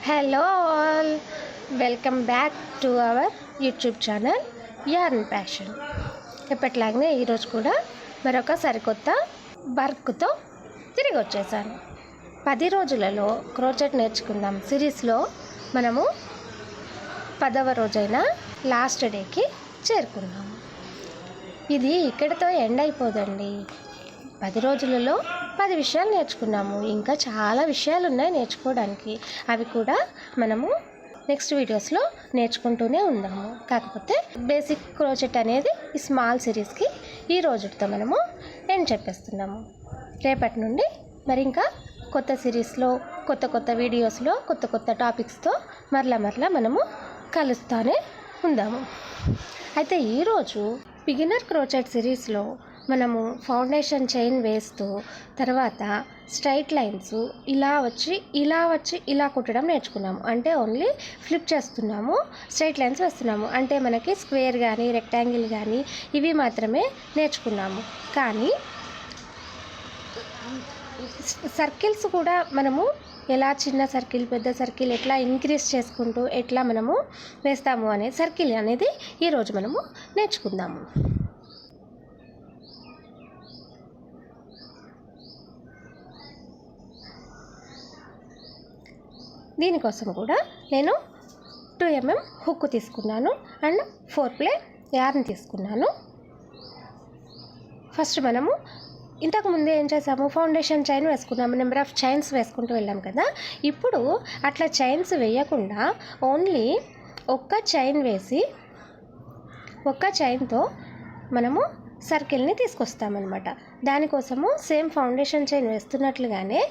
Hello all, welcome back to our YouTube channel yarn passion. ఎప్పటిలాగానే ఈరోజు కూడా మరొక సరికొత్త వర్క్తో తిరిగి వచ్చేసాను. 10 రోజులలో క్రోచెట్ నేర్చుకుందాం సిరీస్లో మనము 10వ రోజైన లాస్ట్ డేకి చేరుకున్నాము. ఇది ఇక్కడితో ఎండ్ అయిపోదండి. 10 రోజులలో 10 విషయాలు నేర్చుకున్నాము. ఇంకా చాలా విషయాలు ఉన్నాయి నేర్చుకోవడానికి. అవి కూడా మనము నెక్స్ట్ వీడియోస్లో నేర్చుకుంటూనే ఉందాము. కాకపోతే బేసిక్ క్రోచెట్ అనేది ఈ స్మాల్ సిరీస్కి ఈ రోజుతో మనము ఎండ్ చెప్పేస్తున్నాము. రేపటి నుండి మరి ఇంకా కొత్త సిరీస్లో కొత్త వీడియోస్లో కొత్త టాపిక్స్తో మరలా మనము కలుస్తూనే ఉందాము. అయితే ఈరోజు బిగినర్ క్రోచెట్ సిరీస్లో మనము ఫౌండేషన్ చైన్ వేస్తూ తర్వాత స్ట్రైట్ లైన్స్ ఇలా వచ్చి ఇలా కుట్టడం నేర్చుకున్నాము. అంటే ఓన్లీ ఫ్లిప్ చేస్తున్నాము, స్ట్రైట్ లైన్స్ వేస్తున్నాము. అంటే మనకి స్క్వేర్ కానీ రెక్టాంగిల్ కానీ ఇవి మాత్రమే నేర్చుకున్నాము. కానీ సర్కిల్స్ కూడా మనము ఎలా చిన్న సర్కిల్ పెద్ద సర్కిల్ ఎట్లా ఇంక్రీజ్ చేసుకుంటూ ఎట్లా మనము వేస్తాము అనే సర్కిల్ అనేది ఈరోజు మనము నేర్చుకుందాము. దీనికోసం కూడా నేను 2 mm హుక్ తీసుకున్నాను అండ్ 4 ప్లే యార్న్ తీసుకున్నాను. ఫస్ట్ మనము ఇంతకు ముందే ఏం చేసాము, ఫౌండేషన్ చైన్ వేసుకున్నాము. నెంబర్ ఆఫ్ చైన్స్ వేసుకుంటూ వెళ్ళాం కదా. ఇప్పుడు అట్లా చైన్స్ వేయకుండా ఓన్లీ ఒక్క చైన్ వేసి ఒక్క చైన్తో మనము సర్కిల్ని తీసుకొస్తామన్నమాట. దానికోసము సేమ్ ఫౌండేషన్ చైన్ వేస్తున్నట్లుగానే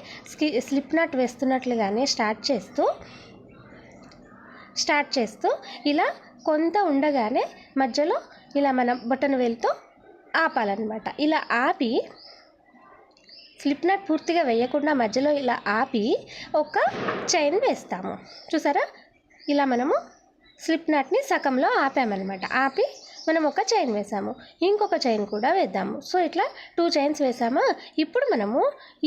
స్లిప్ నాట్ వేస్తున్నట్లుగానే స్టార్ట్ చేస్తూ ఇలా కొంత ఉండగానే మధ్యలో ఇలా మనం బటన్ వేలుతో ఆపాలన్నమాట. ఇలా ఆపి స్లిప్ నాట్ పూర్తిగా వేయకుండా మధ్యలో ఇలా ఆపి ఒక చైన్ వేస్తాము. చూసారా, ఇలా మనము స్లిప్ నాట్ని సగంలో ఆపామన్నమాట. ఆపి మనం ఒక చైన్ వేసాము, ఇంకొక చైన్ కూడా వేద్దాము. సో ఇట్లా 2 చైన్స్ వేసామా. ఇప్పుడు మనము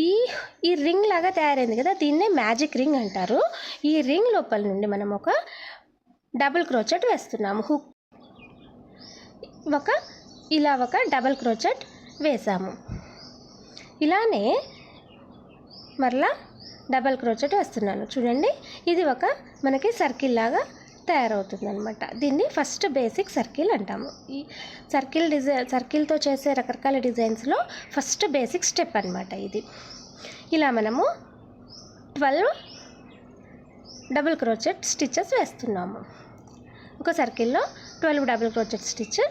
ఈ రింగ్ లాగా తయారైంది కదా, దీన్నే మ్యాజిక్ రింగ్ అంటారు. ఈ రింగ్ లోపల నుండి మనం ఒక డబుల్ క్రోచెట్ వేస్తున్నాము. హుక్ ఒక డబుల్ క్రోచెట్ వేసాము. ఇలానే మరలా డబుల్ క్రోచెట్ వేస్తున్నాను. చూడండి, ఇది ఒక మనకి సర్కిల్ లాగా తయారవుతుంది అనమాట. దీన్ని ఫస్ట్ బేసిక్ సర్కిల్ అంటాము. ఈ సర్కిల్తో చేసే రకరకాల డిజైన్స్లో ఫస్ట్ బేసిక్ స్టెప్ అనమాట ఇది. ఇలా మనము 12 డబుల్ క్రోచెట్ స్టిచెస్ వేస్తున్నాము. ఒక సర్కిల్లో 12 డబుల్ క్రోచెట్ స్టిచ్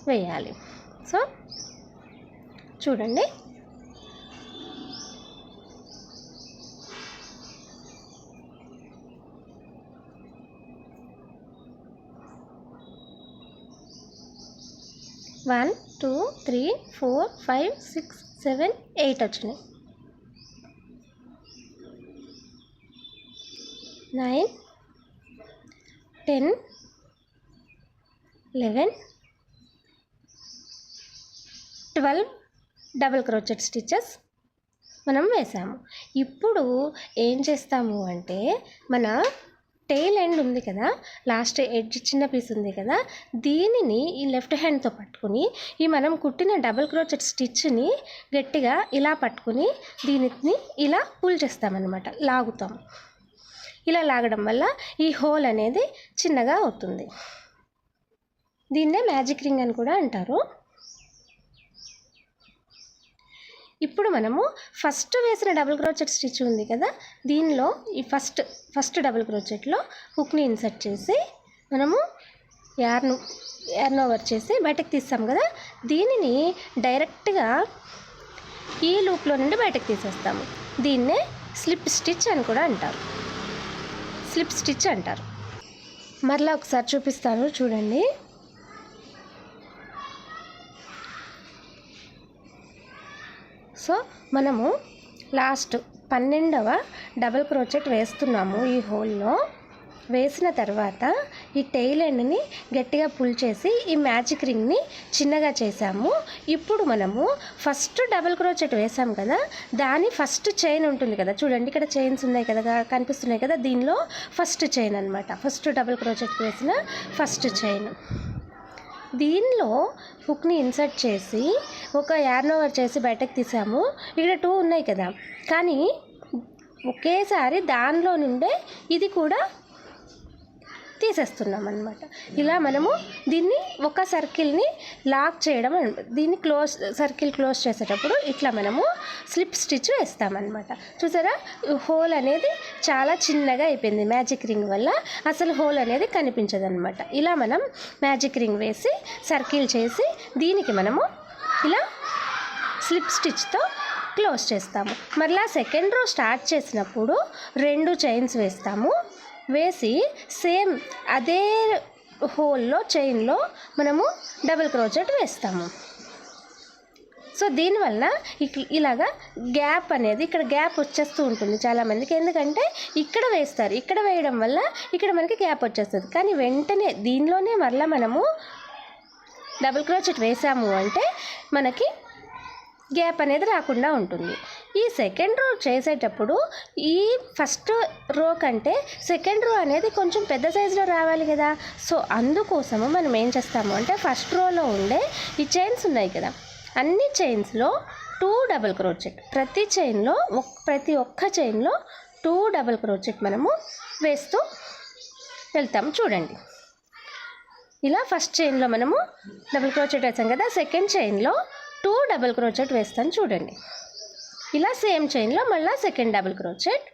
వేయాలి. సో చూడండి, వన్ 2 3 4 5 6 7 8 వచ్చినాయి. 9 10 11 12 డబుల్ క్రోచెట్ స్టిచెస్ మనం వేసాము. ఇప్పుడు ఏం చేస్తాము అంటే మన టెయిల్ ఎండ్ ఉంది కదా, లాస్ట్ ఎడ్జ్ చిన్న పీస్ ఉంది కదా, దీనిని ఈ లెఫ్ట్ హ్యాండ్తో పట్టుకుని ఈ మనం కుట్టిన డబుల్ క్రోచెట్ స్టిచ్ని గట్టిగా ఇలా పట్టుకుని దీనిని ఇలా పుల్ చేస్తామన్నమాట, లాగుతాం. ఇలా లాగడం వల్ల ఈ హోల్ అనేది చిన్నగా అవుతుంది. దీన్నే మ్యాజిక్ రింగ్ అని కూడా అంటారు. ఇప్పుడు మనము ఫస్ట్ వేసిన డబుల్ క్రోచెట్ స్టిచ్ ఉంది కదా, దీనిలో ఈ ఫస్ట్ డబుల్ క్రోచెట్లో హుక్ని ఇన్సర్ట్ చేసి మనము యార్న్ ఓవర్ చేసి బయటకు తీస్తాం కదా, దీనిని డైరెక్ట్గా ఈ లూప్లో నుండి బయటకు తీసేస్తాము. దీన్నే స్లిప్ స్టిచ్ అని కూడా అంటారు. స్లిప్ స్టిచ్ అంటారు. మరలా ఒకసారి చూపిస్తాను, చూడండి. సో మనము లాస్ట్ 12వ డబుల్ క్రోచెట్ వేస్తున్నాము ఈ హోల్లో. వేసిన తర్వాత ఈ టెయిల్ ఎండ్ని గట్టిగా పుల్ చేసి ఈ మ్యాజిక్ రింగ్ని చిన్నగా చేసాము. ఇప్పుడు మనము ఫస్ట్ డబుల్ క్రోచెట్ వేసాం కదా, దాని ఫస్ట్ చైన్ ఉంటుంది కదా, చూడండి ఇక్కడ చైన్స్ ఉన్నాయి కదా, కనిపిస్తున్నాయి కదా, దీనిలో ఫస్ట్ చైన్ అనమాట. ఫస్ట్ డబుల్ క్రోచెట్కి వేసిన ఫస్ట్ చైన్. దీనిలో హుక్ని ఇన్సర్ట్ చేసి ఒక యార్న్ ఓవర్ చేసి బయటకు తీసాము. ఇక్కడ 2 ఉన్నాయి కదా, కానీ ఒకేసారి దానిలో నుండే ఇది కూడా తీసేస్తున్నాం అనమాట. ఇలా మనము దీన్ని ఒక సర్కిల్ని లాక్ చేయడం, దీన్ని సర్కిల్ క్లోజ్ చేసేటప్పుడు ఇట్లా మనము స్లిప్ స్టిచ్ వేస్తామన్నమాట. చూసారా, హోల్ అనేది చాలా చిన్నగా అయిపోయింది. మ్యాజిక్ రింగ్ వల్ల అసలు హోల్ అనేది కనిపించదు అనమాట. ఇలా మనం మ్యాజిక్ రింగ్ వేసి సర్కిల్ చేసి దీనికి మనము ఇలా స్లిప్ స్టిచ్తో క్లోజ్ చేస్తాము. మరలా సెకండ్ రో స్టార్ట్ చేసినప్పుడు 2 చైన్స్ వేస్తాము. వేసి సేమ్ అదే హోల్లో చైన్లో మనము డబుల్ క్రోచెట్ వేస్తాము. సో దీనివల్ల ఇలాగా గ్యాప్ అనేది, ఇక్కడ గ్యాప్ వచ్చేస్తూ ఉంటుంది చాలామందికి. ఎందుకంటే ఇక్కడ వేస్తారు, ఇక్కడ వేయడం వల్ల ఇక్కడ మనకి గ్యాప్ వచ్చేస్తుంది. కానీ వెంటనే దీనిలోనే మరలా మనము డబుల్ క్రోచెట్ వేసాము అంటే మనకి గ్యాప్ అనేది రాకుండా ఉంటుంది. ఈ సెకండ్ రో చేసేటప్పుడు ఈ ఫస్ట్ రో కంటే సెకండ్ రో అనేది కొంచెం పెద్ద సైజులో రావాలి కదా. సో అందుకోసము మనం ఏం చేస్తాము అంటే ఫస్ట్ రోలో ఉండే ఈ చైన్స్ ఉన్నాయి కదా, అన్ని చైన్స్లో 2 డబుల్ క్రోచెట్, ప్రతి ఒక్క చైన్లో 2 డబుల్ క్రోచెట్ మనము వేస్తూ వెళ్తాము. చూడండి, ఇలా ఫస్ట్ చైన్లో మనము డబుల్ క్రోచెట్ వేసాం కదా, సెకండ్ చైన్లో 2 డబుల్ క్రోచెట్ వేస్తాను. చూడండి, ఇలా సేమ్ చైన్లో మళ్ళీ సెకండ్ డబుల్ క్రోచెట్,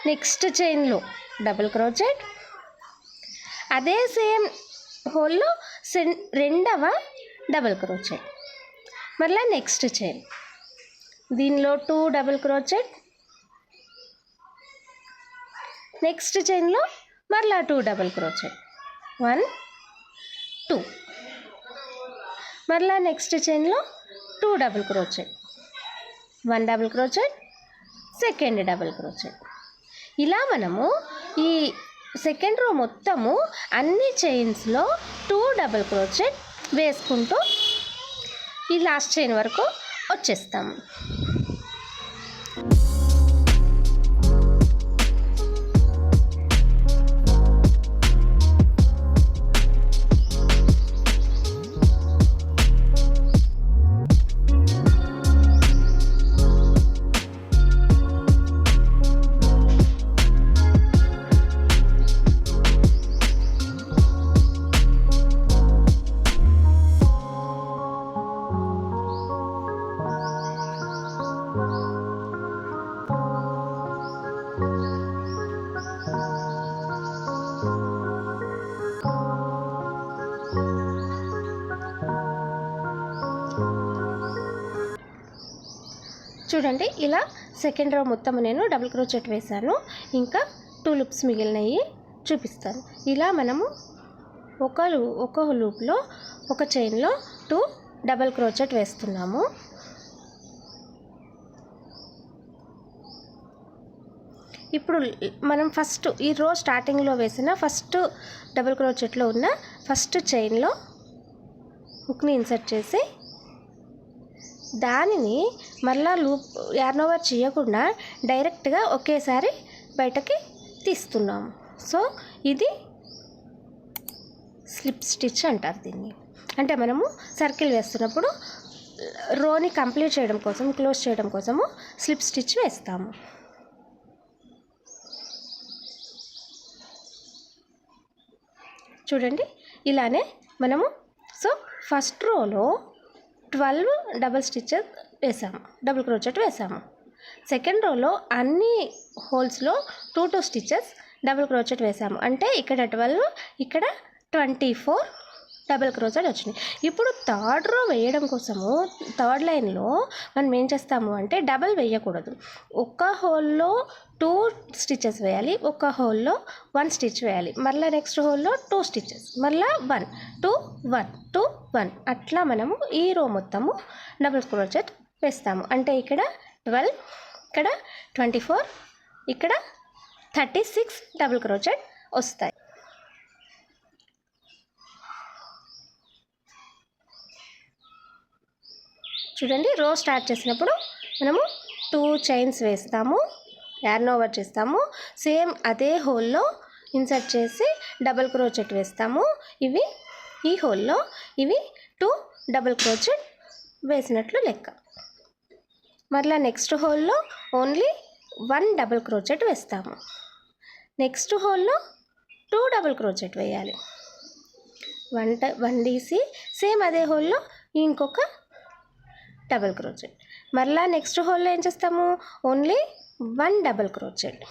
నెక్స్ట్ చైన్లో డబుల్ క్రోచెట్, అదే సేమ్ హోల్లో రెండవ డబుల్ క్రోచెట్, మళ్ళీ నెక్స్ట్ చైన్, దీనిలో 2 డబుల్ క్రోచెట్, నెక్స్ట్ చైన్లో మళ్ళీ 2 డబుల్ క్రోచెట్, 1 2, మళ్ళీ నెక్స్ట్ చైన్లో 2 double crochet, 1 double crochet, second double crochet. ఇలా మనము ఈ సెకండ్ రో మొత్తము అన్ని చైన్స్లో 2 డబుల్ క్రోచెట్ వేసుకుంటూ ఈ లాస్ట్ చైన్ వరకు వచ్చేస్తాము. చూడండి, ఇలా సెకండ్ రో మొత్తం నేను డబుల్ క్రోచెట్ వేసాను. ఇంకా 2 లూప్స్ మిగిలినవి చూపిస్తాను. ఇలా మనము ఒక లూప్లో ఒక చైన్లో 2 డబుల్ క్రోచెట్ వేస్తున్నాము. ఇప్పుడు మనం ఫస్ట్ ఈ రో స్టార్టింగ్లో వేసిన ఫస్ట్ డబుల్ క్రోచెట్లో ఉన్న ఫస్ట్ చైన్లో హుక్ని ఇన్సర్ట్ చేసి దానిని మళ్ళా యార్న్ ఓవర్ చేయకుండా డైరెక్ట్గా ఒకేసారి బయటకి తీస్తున్నాము. సో ఇది స్లిప్ స్టిచ్ అంటారు దీన్ని. అంటే మనము సర్కిల్ వేస్తున్నప్పుడు రోని కంప్లీట్ చేయడం కోసం, క్లోజ్ చేయడం కోసము స్లిప్ స్టిచ్ వేస్తాము. చూడండి, ఇలానే మనము ఫస్ట్ రోలో 12 డబుల్ స్టిచెస్ వేసాము, డబుల్ క్రోచెట్ వేసాము. సెకండ్ రోలో అన్ని హోల్స్లో 2 స్టిచెస్ డబుల్ క్రోచెట్ వేసాము. అంటే ఇక్కడ 12, ఇక్కడ 24 డబుల్ క్రోచెట్ వచ్చినాయి. ఇప్పుడు థర్డ్ రో వేయడం కోసము థర్డ్ లైన్లో మనం ఏం చేస్తాము అంటే డబల్ వేయకూడదు. ఒక హోల్లో 2 స్టిచెస్ వేయాలి, ఒక హోల్లో 1 స్టిచ్ వేయాలి, మళ్ళీ నెక్స్ట్ హోల్లో 2 స్టిచెస్, మళ్ళీ 1 2 1 2 1 అట్లా మనము ఈ రో మొత్తము డబుల్ క్రోచెట్ వేస్తాము. అంటే ఇక్కడ 12, ఇక్కడ 24, ఇక్కడ 36 డబుల్ క్రోచెట్ వస్తాయి. చూడండి, రో స్టార్ట్ చేసినప్పుడు మనము 2 చైన్స్ వేస్తాము, యార్న్ ఓవర్ చేస్తాము, సేమ్ అదే హోల్లో ఇన్సర్ట్ చేసి డబుల్ క్రోచెట్ వేస్తాము. ఈ హోల్లో ఇవి 2 డబుల్ క్రోచెట్ వేసినట్లు లెక్క. మరలా నెక్స్ట్ హోల్లో ఓన్లీ 1 డబుల్ క్రోచెట్ వేస్తాము. నెక్స్ట్ హోల్లో 2 డబుల్ క్రోచెట్ వేయాలి. 1 తీసి సేమ్ అదే హోల్లో ఇంకొక డబుల్ క్రోచెట్. మరలా నెక్స్ట్ హోల్లో ఏం చేస్తాము, ఓన్లీ 1 డబుల్ క్రోచెట్.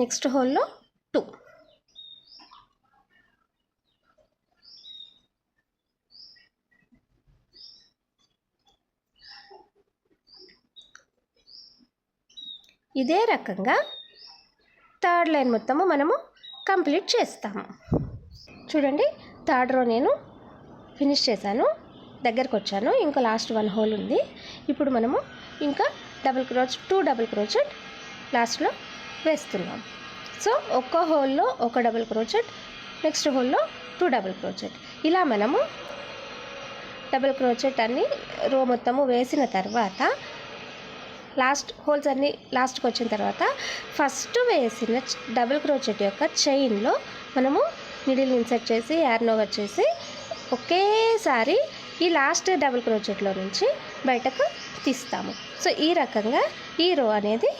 నెక్స్ట్ హోల్లో 2. ఇదే రకంగా థర్డ్ లైన్ మొత్తము మనము కంప్లీట్ చేస్తాము. చూడండి, థర్డ్ రో నేను ఫినిష్ చేశాను, దగ్గరకు వచ్చాను. ఇంకా లాస్ట్ 1 హోల్ ఉంది. ఇప్పుడు మనము ఇంకా 2 డబుల్ క్రోచెట్ లాస్ట్లో వేస్తున్నాం. సో ఒక్క హోల్లో 1 డబుల్ క్రోచెట్, నెక్స్ట్ హోల్లో 2 డబుల్ క్రోచెట్. ఇలా మనము డబుల్ క్రోచెట్ అన్ని రో మొత్తము వేసిన తర్వాత లాస్ట్ హోల్స్ అన్నీ లాస్ట్కి వచ్చిన తర్వాత ఫస్ట్ వేసిన డబుల్ క్రోచెట్ యొక్క చైన్లో మనము నీడిల్ ఇన్సర్ట్ చేసి యార్న్ ఓవర్ చేసి ఒకేసారి ఈ లాస్ట్ డబుల్ క్రోచెట్లో నుంచి బయటకు తీస్తాము. సో ఈ రకంగా ఈ రో అనేది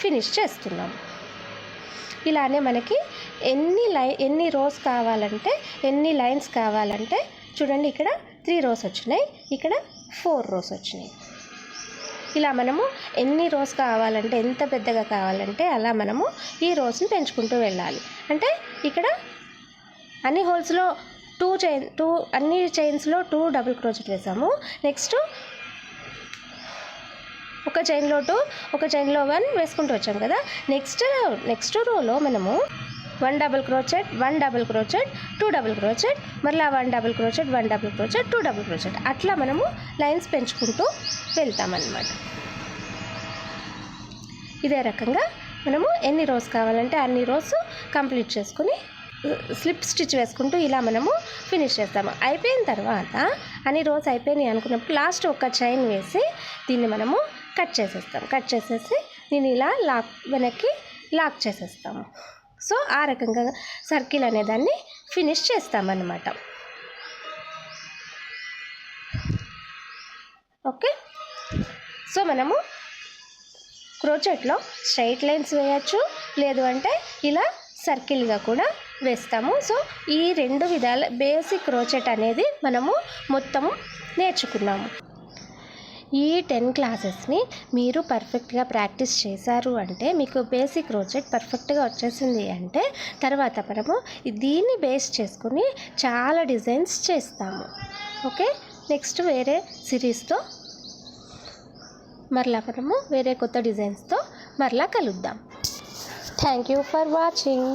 ఫినిష్ చేస్తున్నాము. ఇలానే మనకి ఎన్ని రోస్ కావాలంటే, ఎన్ని లైన్స్ కావాలంటే చూడండి, ఇక్కడ 3 రోస్ వచ్చినాయి, ఇక్కడ 4 రోస్ వచ్చినాయి. ఇలా మనము ఎన్ని రోస్ కావాలంటే, ఎంత పెద్దగా కావాలంటే అలా మనము ఈ రోస్ని పెంచుకుంటూ వెళ్ళాలి. అంటే ఇక్కడ అన్ని హోల్స్లో అన్ని చైన్స్లో 2 డబుల్ క్రోచెట్ వేసాము. నెక్స్ట్ ఒక చైన్లో 2, ఒక చైన్లో 1 వేసుకుంటూ వచ్చాము కదా. నెక్స్ట్ రోలో మనము 1 double crochet, 1 double crochet, 2 double crochet, మళ్ళీ 1 double crochet, 1 double crochet, 2 double crochet, అట్లా మనము లైన్స్ పెంచుకుంటూ వెళ్తామన్నమాట. ఇదే రకంగా మనము ఎన్ని రోస్ కావాలంటే అన్ని రోస్ కంప్లీట్ చేసుకుని స్లిప్ స్టిచ్ వేసుకుంటూ ఇలా మనము ఫినిష్ చేస్తాము. అయిపోయిన తర్వాత అన్ని రోస్ అయిపోయినాయి అనుకున్నప్పుడు లాస్ట్ ఒక చైన్ వేసి దీన్ని మనము కట్ చేసేసి దీన్ని ఇలా వెనక్కి లాక్ చేసేస్తాము. సో ఆ రకంగా సర్కిల్ అనేదాన్ని ఫినిష్ చేస్తామన్నమాట. ఓకే, సో మనము క్రోచెట్లో స్ట్రైట్ లైన్స్ వేయచ్చు, లేదు అంటే ఇలా సర్కిల్గా కూడా వేస్తాము. సో ఈ 2 విధాల బేసిక్ క్రోచెట్ అనేది మనము మొత్తము నేర్చుకున్నాము. ఈ 10 క్లాసెస్ని మీరు పర్ఫెక్ట్గా ప్రాక్టీస్ చేశారు అంటే, మీకు బేసిక్ క్రోచెట్ పర్ఫెక్ట్గా వచ్చేసింది అంటే, తర్వాత మనము దీన్ని బేస్ చేసుకుని చాలా డిజైన్స్ చేస్తాము. ఓకే, నెక్స్ట్ వేరే సిరీస్తో మరలా మనము వేరే కొత్త డిజైన్స్తో మరలా కలుద్దాం. Thank you for watching.